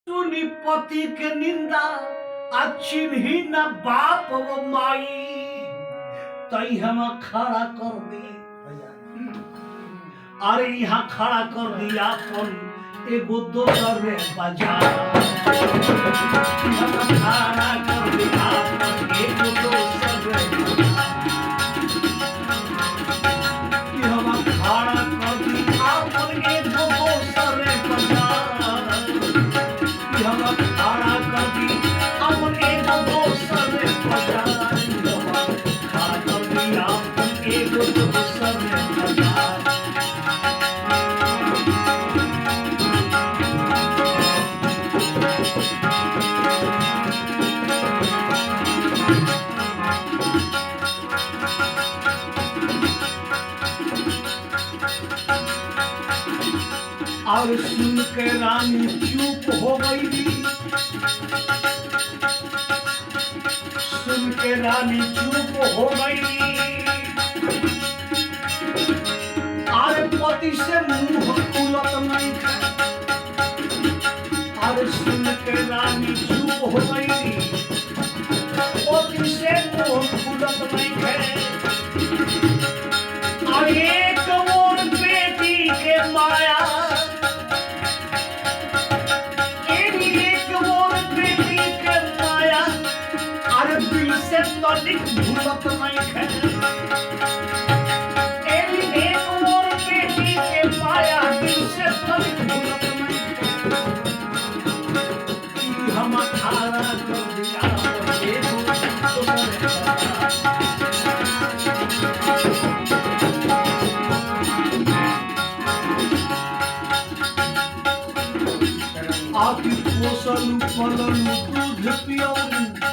सुनी पति के निंदा आ चिन्ही न बाप व माई तई हम खड़ा कर दी अरे यहाँ खड़ा कर दिया अपन एगो दोसर रे बाजार हम खड़ा कर दिया अपन एगो दोसर रे हम खड़ा कर दिया अपन एगो दोसर रे बाजार हम खड़ा कर दी अपन एगो दोसर रे बाजार खड़ा कर दिया अपन एगो दोसर रे बाजार और सुन के रानी चुप हो गई सुन के रानी चुप हो गई और पति से मुंह खुलत नहीं था और सुन के रानी चुप हो गई पति से मुंह खुलत नहीं है और एक और बेटी के माया भूलत नहीं है एक और बेटी के माया दिल से तनिक भूलत नहीं है हम खारा कर दिया आप पोषण फलन दूध पियो